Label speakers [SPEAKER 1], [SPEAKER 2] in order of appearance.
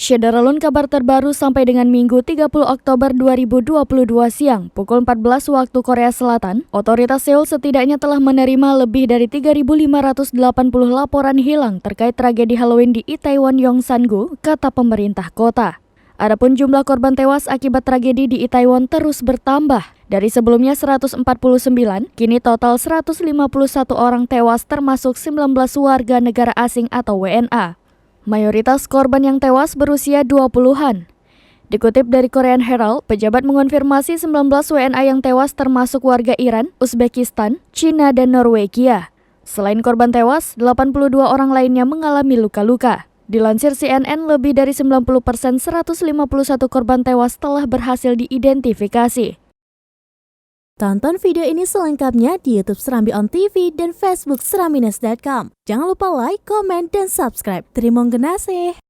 [SPEAKER 1] Syederalun kabar terbaru sampai dengan Minggu 30 Oktober 2022 siang, pukul 14 waktu Korea Selatan, otoritas Seoul setidaknya telah menerima lebih dari 3.580 laporan hilang terkait tragedi Halloween di Itaewon Yongsan-gu, kata pemerintah kota. Adapun jumlah korban tewas akibat tragedi di Itaewon terus bertambah. Dari sebelumnya 149, kini total 151 orang tewas termasuk 19 warga negara asing atau WNA. Mayoritas korban yang tewas berusia 20-an. Dikutip dari Korean Herald, pejabat mengonfirmasi 19 WNA yang tewas termasuk warga Iran, Uzbekistan, Cina, dan Norwegia. Selain korban tewas, 82 orang lainnya mengalami luka-luka. Dilansir CNN, lebih dari 90% 151 korban tewas telah berhasil diidentifikasi.
[SPEAKER 2] Tonton video ini selengkapnya di YouTube Serambi On TV dan Facebook serambinews.com. Jangan lupa like, komen, dan subscribe. Terima kasih.